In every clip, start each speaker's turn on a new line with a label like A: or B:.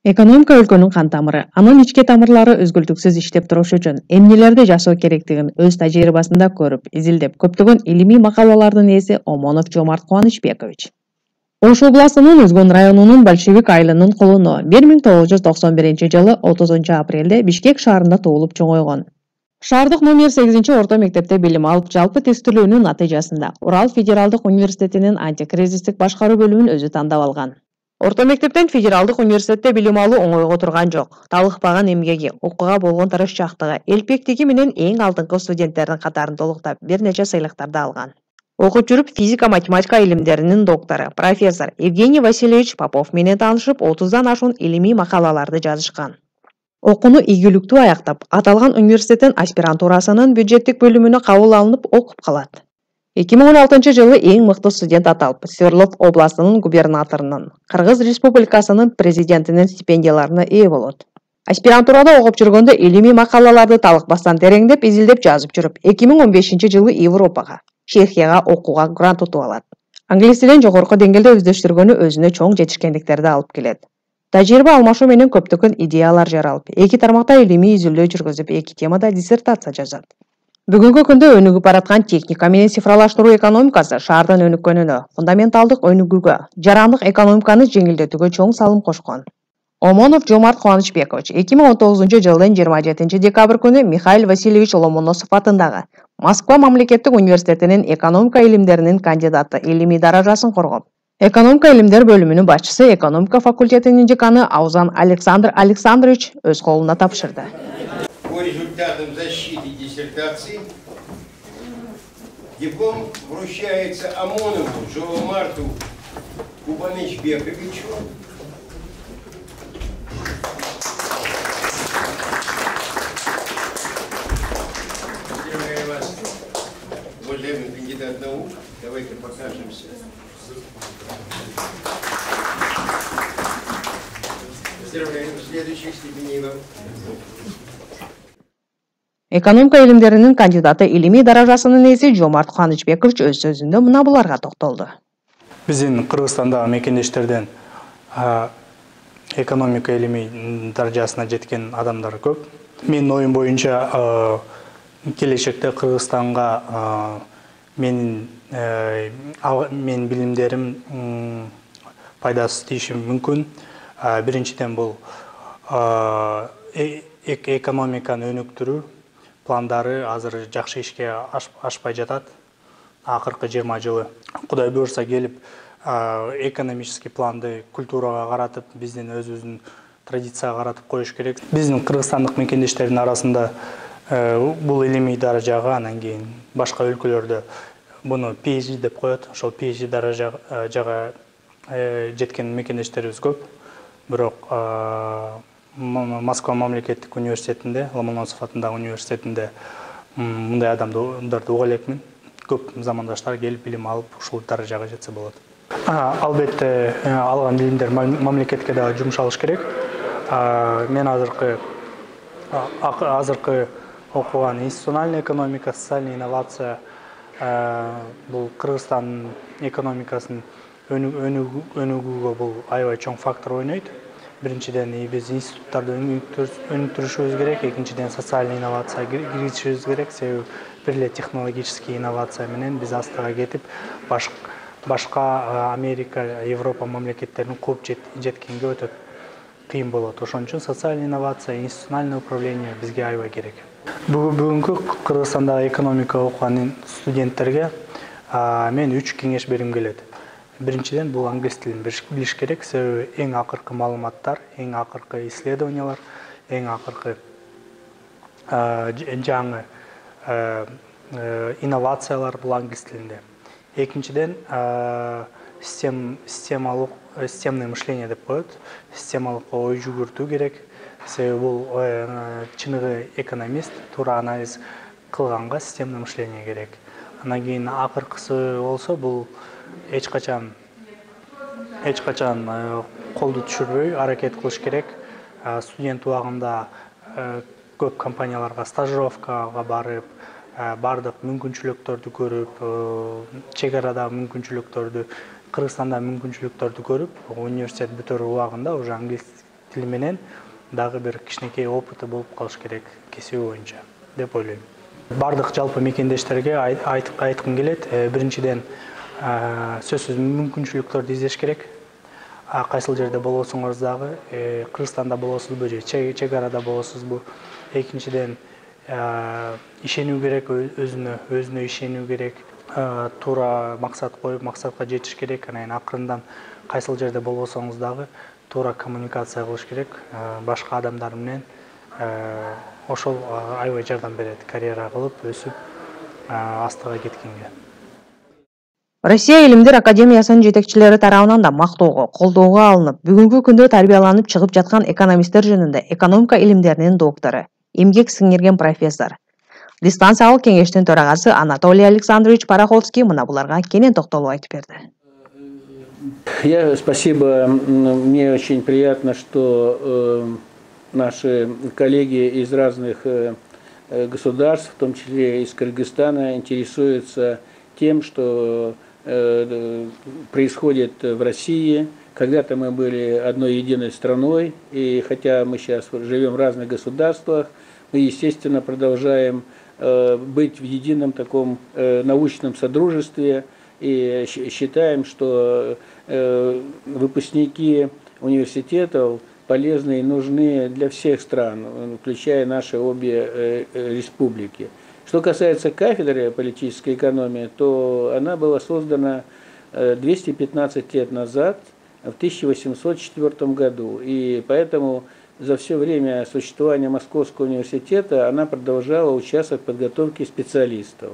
A: Экономика өлкөнүн кан тамыры. Анын ички тамырлары өзгөлтүксүз иштеп турушу үчүн эмнелерди жасоо керектигин өз тажрыйбасында көрүп, изилдеп, көптөгөн илимий макалалардын ээси Омонов Жомарт Кубанычбекович. Ош областынын Үзгөн районунун Большевик айылынын кулуну 1991-жылы 30 апрелде Бишкек шаарында туулуп чоңойгон. Шаардык номер 8-орто мектепте билим алып, жалпы тестилөөнүн натыйжасында Урал федералдык университетинин антикризистик башкаруу бөлүмүн өзү тандап алган. Орто мектептен федералдык университетте билим алуу оңойго турган жок. Талыкпаган эмгеги, окууга болгон тырышчактыгы, элпектиги менен эң алдыңкы студенттердин катарын толуктап, бир нече сыйлыктарды алган. Окуп жүрүп физика-математика илимдеринин доктору, профессор Евгений Васильевич Попов менен таанышып, 30дан ашуун илимий макалаларды жазышкан. Окууну ийгиликтүү аяктап, аталган университеттин аспирантурасынын бюджеттик бөлүмүнө кабыл алынып окуп калат. 2016-жылы эң мыкты студент аталып, Свердлов областынын губернаторунун, Кыргыз Республикасынын президентинин стипендияларына ээ болот. Аспирантурада окуп жүргөндө илимий макалаларды талыкпастан тереңдеп, изилдеп жазып жүрүп, 2015-жылы Европага, Чехияга окууга грант утуп алат. Англис тилин жогорку деңгээлде өздөштүргөнү өзүнө чоң жетишкендиктерди алып келет. Тажрыйба алмашуу менен көптөгөн идеялар жаралып, 2 тармакта илимий изилдөө жүргүзүп, 2 темада диссертация жазат. Бүгүнкү күндө өнүгүп бараткан техника менен цифрлаштыруу экономикасы шаардын өнүккөнүнө, фундаменталдык өнүгүүгө, жарандык экономиканы жеңилдетүүгө чоң салым кошкон. Омонов Жомарт Кубанычбекович 2019-жылдын 27 декабрь күнү Михаил Васильевич Ломоносов атындагы Москва мамлекеттик университетинин экономика илимдеринин кандидаты илимий даражасын коргоп, экономика илимдер бөлүмүнүн башчысы, экономика факультетинин деканы Аузан Александр Александрович өз колуна тапшырды.
B: По результатам защиты диссертации диплом вручается Омонову Жомарту Кубанычбековичу. Поздравляю вас, уважаемый кандидат наук. Давайте покажемся. Поздравляю, следующих степеней вам.
A: Экономика илимдеринин кандидаты илимий даражасынын ээси Жомарт Кубанычбекович өз сөзүндө мына буларга токтолду.
C: Биздин Кыргызстандагы мекендештерден экономика илимий даражасына жеткен адамдар көп. Менин оюм боюнча келечекте Кыргызстанга менин билимдерим пайдасы тийиши мүмкүн. Биринчиден бул экономиканы өнүктүрүү пландары азыр жакшы ишке ашпай жатат. Акыркы 20 жылы Кудай буйрса келип, экономический планды культурага каратып, биздин өзүбүздүн традицияга каратып коюш керек. Биздин кыргызстандык мекендештердин арасында бул илимий даражага, анан кийин башка өлкөлөрдө буну PhD деп коет. Ошол PhD даражага жеткен мекендештерибиз көп. Бирок Москва мамлекеттик университетинде, Ломоносов атындагы университетинде мындай адамдарды уга элекмин. Көп замандаштар келип билим алып, ушул даражага жетсе болот. Албетте, алган билимдер мамлекетке дагы жумшалыш керек. Мен азыркы окуган институциональная экономика, социальная инновация бул Кыргызстандын экономикасын өнүгүүгө бул аябай чоң фактор ойнойт. Биринчиден биз институттарды өнүктүрүшүбүз керек, экинчиден социальный инновация киргизишибиз керек. Себеби бир эле технологический инновация менен биз астыга кетип, башка Америка, Европа мамлекеттерин кууп жеткенге өтө кыйын болот. Ошон үчүн социальный инновация, институциональный управление бизге аябай керек. Бүгүнкү Кыргызстандагы экономика окуган студенттерге мен 3 кеңеш бергим келет. Биринчиден бул англис тилин билиш керек, себеби эң акыркы маалыматтар, эң акыркы исследованиялар, эң акыркы жаңы инновациялар бул англис тилинде. Экинчиден системный мышление деп коет. Системалык ой жүгүртүү керек. Себеби бул чыныгы экономист туура анализ кылганга системный мышление керек. Анан кийин акыркысы болсо бул эч качан колду түшүрбөй аракет кылыш керек. Студент убагында көп компанияларга стажировкага барып, бардык мүмкүнчүлүктөрдү көрүп, чек арадагы мүмкүнчүлүктөрдү, Кыргызстандагы мүмкүнчүлүктөрдү көрүп, университет бүтөр убагында уже англис тили менен дагы бир кичинекей опыты болуп калыш керек кесиби боюнча деп ойлойм. Бардык жалпы мекендештерге айткым келет. Биринчиден сөзсүз мүмкүнчүлүктөрдү издеш керек. Кайсыл жерде болосуңуз дагы, Кыргызстанда болосузбу же чек арада болосузбу. Экинчиден ишенүү керек, өзүнө ишенүү керек. Туура максат коюп, максатка жетиш керек. Анан акырындан кайсыл жерде болбосоңуз дагы туура коммуникация кылыш керек башка адамдар менен. Ошол аябай жардам берет карьера кылып, өсүп, астыга кеткенге.
A: Россия Илимдер Академиясынын жетекчилери тарабынан да мактоого, колдоого алынып, бүгүнкү күндө тарбияланып чыгып жаткан экономисттер жөнүндө экономика илимдеринин доктору, эмгек сиңирген профессор. Дистанциялык кеңештин төрагасы Анатолий Александрович Параховский мына буларга кенен токтолуп айтып берди.
D: Спасибо. Мне очень приятно, что наши коллеги из разных государств, в том числе из Кыргызстана, интересуются тем, что происходит в России. Когда-то мы были одной единой страной, и хотя мы сейчас живем в разных государствах, мы, естественно, продолжаем быть в едином таком научном содружестве и считаем, что выпускники университетов полезны и нужны для всех стран, включая наши обе республики. Что касается кафедры политической экономии, то она была создана 215 лет назад, в 1804 году, и поэтому за все время существования Московского университета она продолжала участвовать в подготовке специалистов.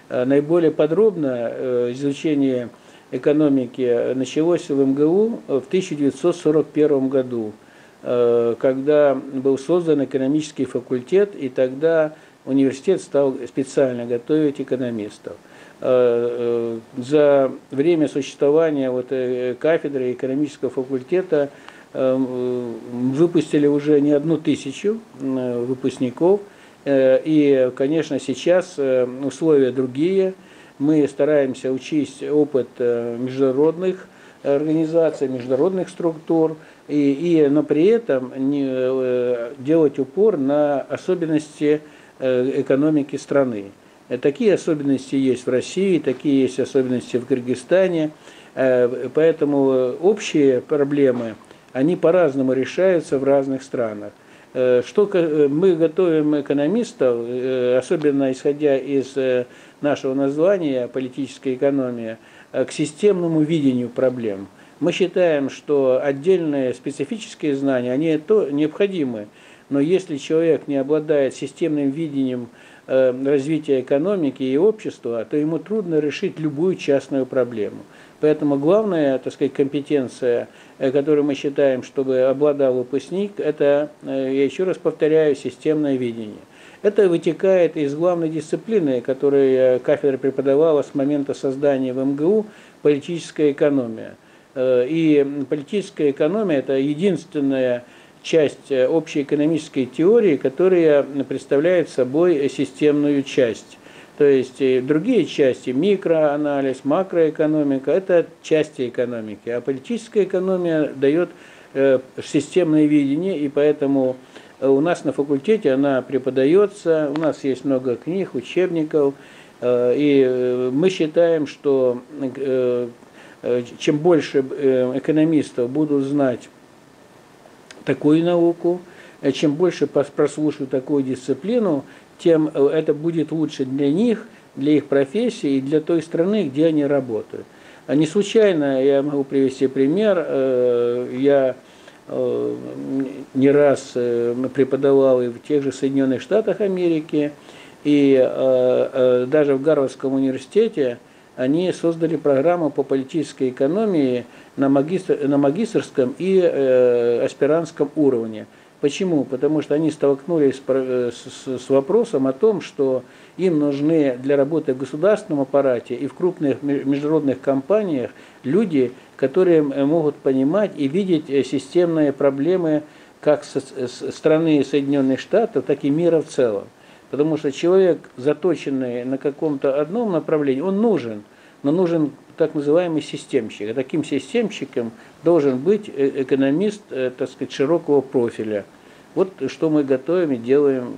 D: Наиболее подробно изучение экономики началось в МГУ в 1941 году, когда был создан экономический факультет, и тогда университет стал специально готовить экономистов. За время существования кафедры экономического факультета выпустили уже не 1000 выпускников. И, конечно, сейчас условия другие. Мы стараемся учесть опыт международных организаций, международных структур, но при этом делать упор на особенности экономики страны. Такие особенности есть в России, такие есть особенности в Кыргызстане, поэтому общие проблемы, они по-разному решаются в разных странах. Что мы готовим экономистов, особенно исходя из нашего названия «политическая экономия», к системному видению проблем. Мы считаем, что отдельные специфические знания, они необходимы, но если человек не обладает системным видением развития экономики и общества, то ему трудно решить любую частную проблему. Поэтому главная, так сказать, компетенция, которую мы считаем, чтобы обладал выпускник, это, я еще раз повторяю, системное видение. Это вытекает из главной дисциплины, которую кафедра преподавала с момента создания в МГУ, политическая экономия. И политическая экономия – это единственная часть общей экономической теории, которая представляет собой системную часть. То есть другие части, микроанализ, макроэкономика – это части экономики, а политическая экономия дает системное видение, и поэтому у нас на факультете она преподается, у нас есть много книг, учебников, и мы считаем, что чем больше экономистов будут знать такую науку, чем больше прослушают такую дисциплину, тем это будет лучше для них, для их профессии и для той страны, где они работают. А не случайно, я могу привести пример, я не раз преподавал и в тех же Соединенных Штатах Америки, и даже в Гарвардском университете они создали программу по политической экономии на магистерском и аспирантском уровне. Почему? Потому что они столкнулись с вопросом о том, что им нужны для работы в государственном аппарате и в крупных международных компаниях люди, которые могут понимать и видеть системные проблемы как страны Соединенных Штатов, так и мира в целом. Потому что человек, заточенный на каком-то одном направлении, он нужен. но нужен так называемый системщик. И таким системщиком должен быть экономист, так сказать, широкого профиля. Вот что мы готовим и делаем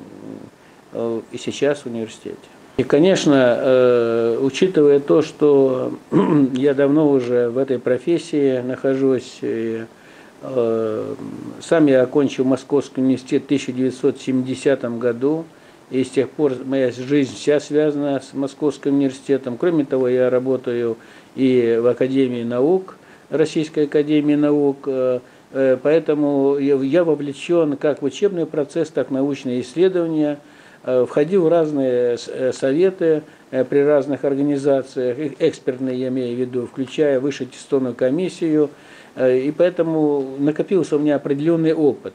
D: и сейчас в университете. И, конечно, учитывая то, что я давно уже в этой профессии нахожусь, и, сам я окончил Московский университет в 1970 году, и с тех пор моя жизнь вся связана с Московским университетом. Кроме того, я работаю и в Академии наук, Российской Академии наук, поэтому я вовлечен как в учебный процесс, так и в научные исследования, входил в разные советы при разных организациях, экспертные я имею в виду, включая Высшую аттестационную комиссию, и поэтому накопился у меня определенный опыт.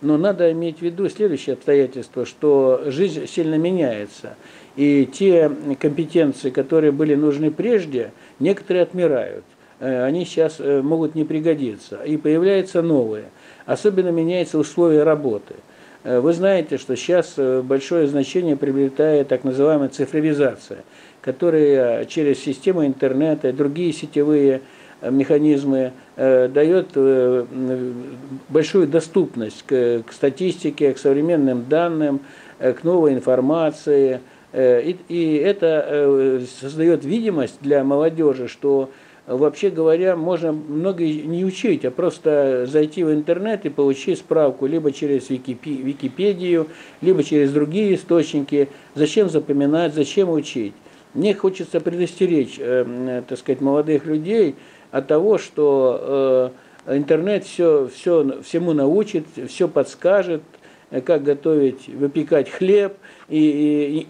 D: Но надо иметь в виду следующее обстоятельство, что жизнь сильно меняется, и те компетенции, которые были нужны прежде, некоторые отмирают. Они сейчас могут не пригодиться, и появляются новые. Особенно меняются условия работы. Вы знаете, что сейчас большое значение приобретает так называемая цифровизация, которая через систему интернета и другие сетевые механизмы дает большую доступность к статистике, к современным данным, к новой информации. И это создает видимость для молодежи, что, вообще говоря, можно многое не учить, а просто зайти в интернет и получить справку либо через Википедию, либо через другие источники. Зачем запоминать, зачем учить? Мне хочется предостеречь, так сказать, молодых людей от того, что интернет всему научит, все подскажет, как готовить, выпекать хлеб и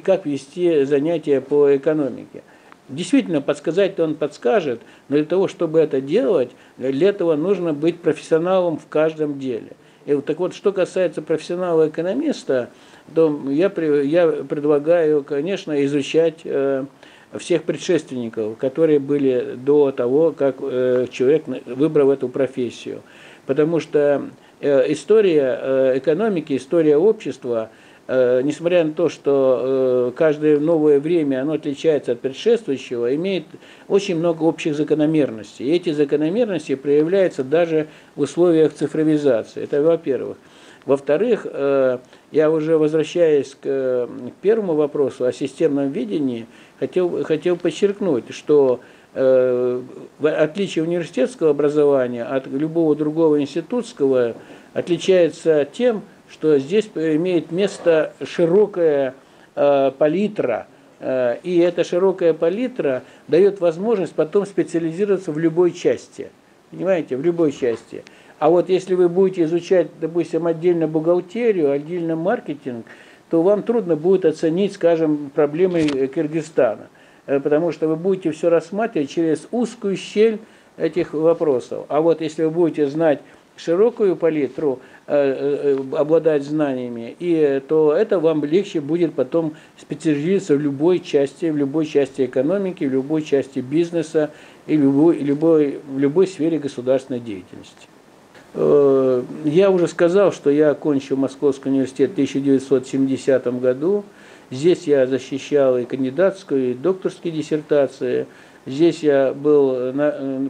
D: как вести занятия по экономике. Действительно, подсказать-то он подскажет, но для того, чтобы это делать, для этого нужно быть профессионалом в каждом деле. И вот, так вот, что касается профессионала-экономиста, то я предлагаю, конечно, изучать всех предшественников, которые были до того, как человек выбрал эту профессию. Потому что история экономики, история общества, несмотря на то, что каждое новое время оно отличается от предшествующего, имеет очень много общих закономерностей. И эти закономерности проявляются даже в условиях цифровизации. Это во-первых. Во-вторых, я уже возвращаясь к первому вопросу о системном видении, хотел подчеркнуть, что в отличие университетского образования от любого другого институтского отличается тем, что здесь имеет место широкая палитра, и эта широкая палитра дает возможность потом специализироваться в любой части. Понимаете, в любой части. А вот если вы будете изучать, допустим, отдельно бухгалтерию, отдельно маркетинг, то вам трудно будет оценить, скажем, проблемы Кыргызстана, потому что вы будете все рассматривать через узкую щель этих вопросов. А вот если вы будете знать широкую палитру, обладать знаниями, то это вам легче будет потом специализироваться в любой части экономики, в любой части бизнеса и в любой сфере государственной деятельности. Я уже сказал, что я окончил Московский университет в 1970 году. Здесь я защищал и кандидатскую, и докторские диссертации. Здесь я был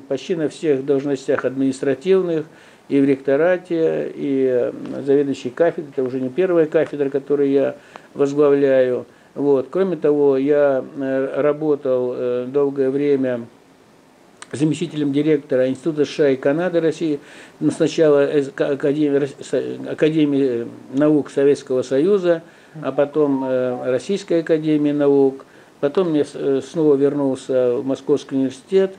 D: почти на всех должностях административных, и в ректорате, и заведующий кафедрой. Это уже не первая кафедра, которую я возглавляю. Вот. Кроме того, я работал долгое время заместителем директора Института США и Канады России, сначала Академии наук Советского Союза, а потом Российской Академии наук. Потом я снова вернулся в Московский университет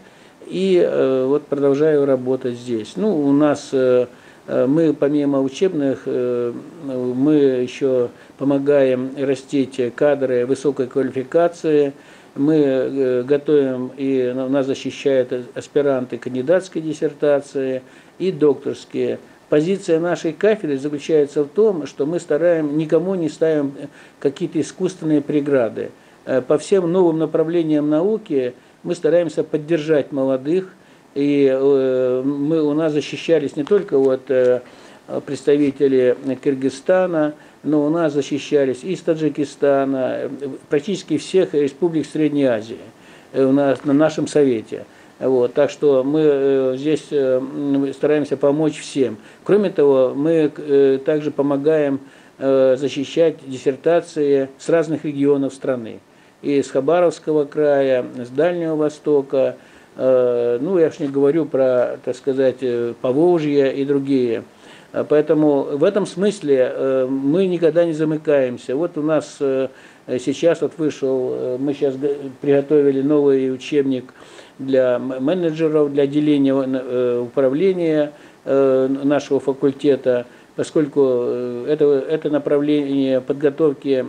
D: и вот продолжаю работать здесь. Ну, у нас мы помимо учебных, мы еще помогаем растить кадры высокой квалификации. Мы готовим, и нас защищают аспиранты кандидатской диссертации и докторские. Позиция нашей кафедры заключается в том, что мы никому не ставим какие-то искусственные преграды. По всем новым направлениям науки мы стараемся поддержать молодых, и у нас защищались не только представители Кыргызстана, но у нас защищались из Таджикистана, практически всех республик Средней Азии. у нас на нашем совете. Вот, так что мы здесь стараемся помочь всем. Кроме того, мы также помогаем защищать диссертации с разных регионов страны. И с Хабаровского края, с Дальнего Востока, ну, я уж не говорю про, так сказать, Поволжье и другие. Поэтому в этом смысле мы никогда не замыкаемся. Вот у нас сейчас вот вышел, мы сейчас приготовили новый учебник для менеджеров, для отделения управления нашего факультета, поскольку это направление подготовки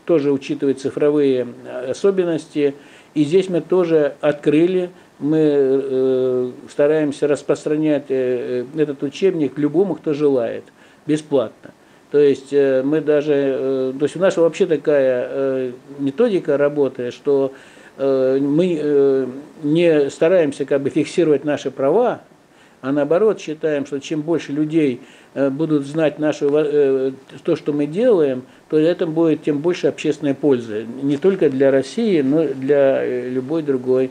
D: тоже учитывает цифровые особенности. И здесь мы тоже открыли, мы стараемся распространять этот учебник любому, кто желает, бесплатно. То есть мы даже, то есть у нас вообще такая методика работает, что мы не стараемся как бы фиксировать наши права, а наоборот считаем, что чем больше людей будут знать то, что мы делаем, то это будет тем больше общественной пользы. Не только для России, но и для любой другой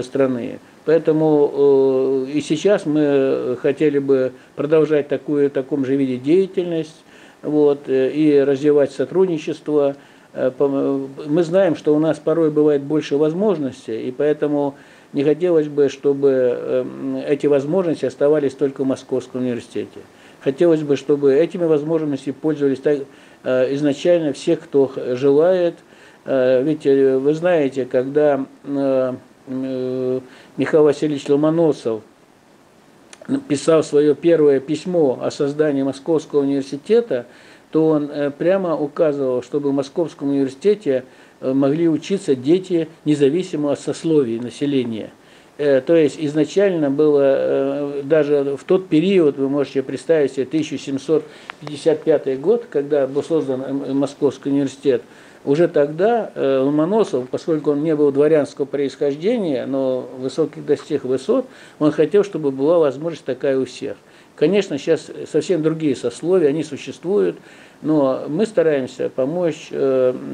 D: страны. Поэтому и сейчас мы хотели бы продолжать в таком же виде деятельность, вот, и развивать сотрудничество. Мы знаем, что у нас порой бывает больше возможностей, и поэтому не хотелось бы, чтобы эти возможности оставались только в Московском университете. Хотелось бы, чтобы этими возможностями пользовались изначально все, кто желает. Ведь вы знаете, когда Михаил Васильевич Ломоносов писал свое первое письмо о создании Московского университета, то он прямо указывал, чтобы в Московском университете могли учиться дети независимо от сословий населения. То есть изначально было, даже в тот период, вы можете представить себе, 1755 год, когда был создан Московский университет, уже тогда Ломоносов, поскольку он не был дворянского происхождения, но достиг высот, он хотел, чтобы была возможность такая у всех. Конечно, сейчас совсем другие сословия, они существуют, но мы стараемся помочь,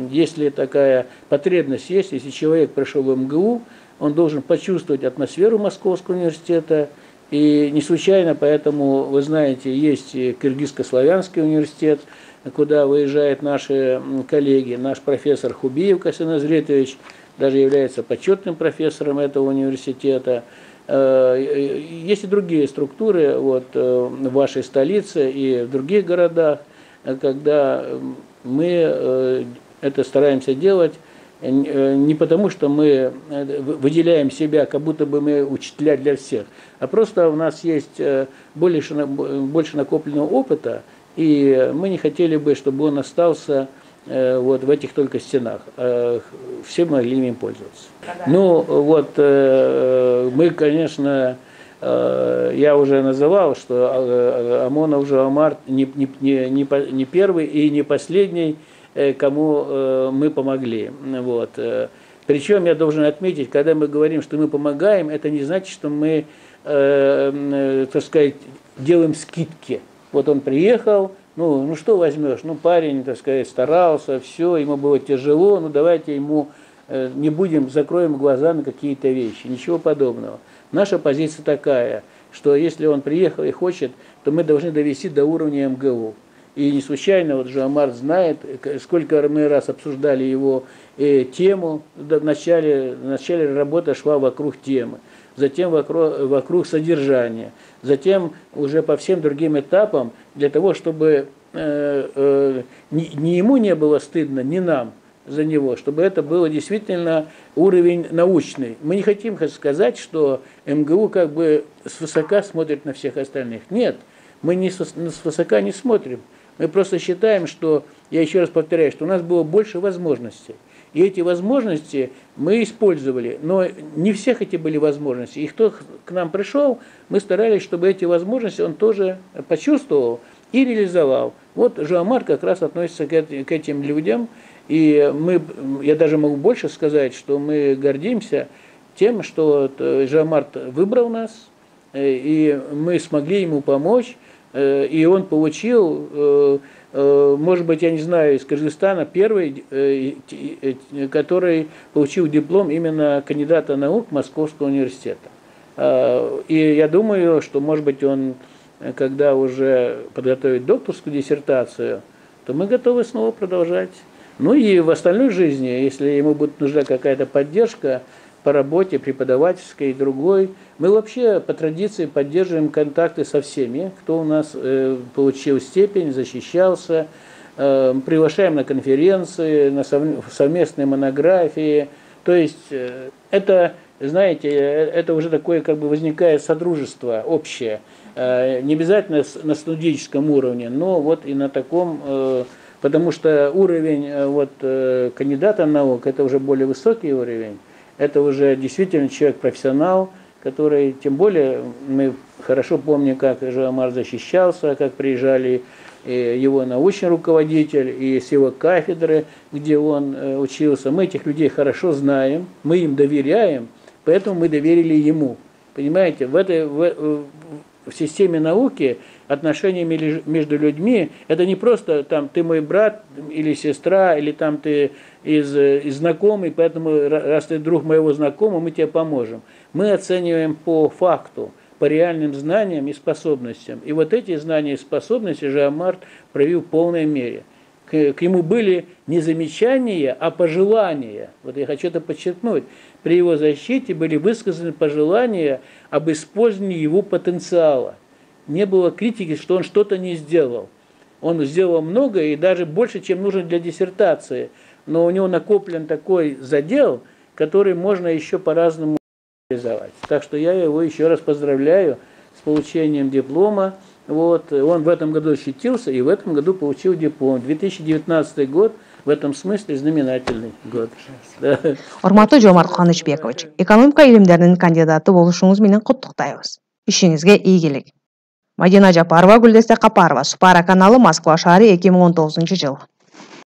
D: если такая потребность есть, если человек пришел в МГУ, он должен почувствовать атмосферу Московского университета, и не случайно, поэтому, вы знаете, есть Киргизско-славянский университет, куда выезжают наши коллеги, наш профессор Хубиев Касым Азретович даже является почетным профессором этого университета. Есть и другие структуры вот, в вашей столице и в других городах, когда мы это стараемся делать не потому, что мы выделяем себя, как будто бы мы учителя для всех, а просто у нас есть больше накопленного опыта, и мы не хотели бы, чтобы он остался вот в этих только стенах. Все могли им пользоваться. Ну, вот мы, конечно, я уже называл, что Омонов Жомарт не первый и не последний, кому мы помогли. Вот. Причем я должен отметить, когда мы говорим, что мы помогаем, это не значит, что мы, так сказать, делаем скидки. Вот он приехал, ну что возьмешь, ну парень, так сказать, старался, все, ему было тяжело, ну давайте ему не будем, закроем глаза на какие-то вещи, ничего подобного. Наша позиция такая, что если он приехал и хочет, то мы должны довести до уровня МГУ. И не случайно, вот Жомарт знает, сколько мы раз обсуждали его тему, в начале работа шла вокруг темы, затем вокруг содержания, затем уже по всем другим этапам, для того, чтобы ни ему не было стыдно, ни нам за него, чтобы это было действительно уровень научный. Мы не хотим сказать, что МГУ как бы свысока смотрит на всех остальных. Нет, мы свысока не смотрим. Мы просто считаем, что, я еще раз повторяю, что у нас было больше возможностей. И эти возможности мы использовали, но не всех эти были возможности. И кто к нам пришел, мы старались, чтобы эти возможности он тоже почувствовал и реализовал. Вот Жомарт как раз относится к этим людям. И я даже могу больше сказать, что мы гордимся тем, что Жомарт выбрал нас, и мы смогли ему помочь. И он получил может быть, я не знаю, из Кыргызстана первый, который получил диплом именно кандидата наук Московского университета. И я думаю, что, может быть, он, когда уже подготовит докторскую диссертацию, то мы готовы снова продолжать. Ну и в остальной жизни, если ему будет нужна какая-то поддержка по работе преподавательской и другой, мы вообще по традиции поддерживаем контакты со всеми, кто у нас получил степень, защищался, приглашаем на конференции, на совместные монографии. То есть это, знаете, это уже такое как бы возникает содружество общее, не обязательно на студенческом уровне, но вот и на таком, потому что уровень вот, кандидата наук, это уже более высокий уровень, это уже действительно человек-профессионал, который, тем более, мы хорошо помним, как Жомарт защищался, как приезжали его научный руководитель и с его кафедры, где он учился. Мы этих людей хорошо знаем, мы им доверяем, поэтому мы доверили ему. Понимаете, в системе науки отношения между людьми, это не просто там ты мой брат или сестра, или там ты из знакомый, поэтому раз ты друг моего знакомого, мы тебе поможем. Мы оцениваем по факту, по реальным знаниям и способностям. И вот эти знания и способности Жомарт проявил в полной мере. К нему были не замечания, а пожелания. Вот я хочу это подчеркнуть. При его защите были высказаны пожелания об использовании его потенциала. Не было критики, что он что-то не сделал. Он сделал много и даже больше, чем нужно для диссертации. Но у него накоплен такой задел, который можно еще по-разному реализовать. Так что я его еще раз поздравляю с получением диплома. Вот. Он в этом году защитился и в этом году получил диплом. 2019 год в этом смысле знаменательный год.
A: Урматтуу Жомарт Кубанычбекович, экономика илимдеринин кандидаты болушуңуз менен куттуктайбыз. Ишиңизге ийгилик. Мадина Жапарова, Гүлдестек Капарова, Супара каналы, Москва шаары, 2019 жыл.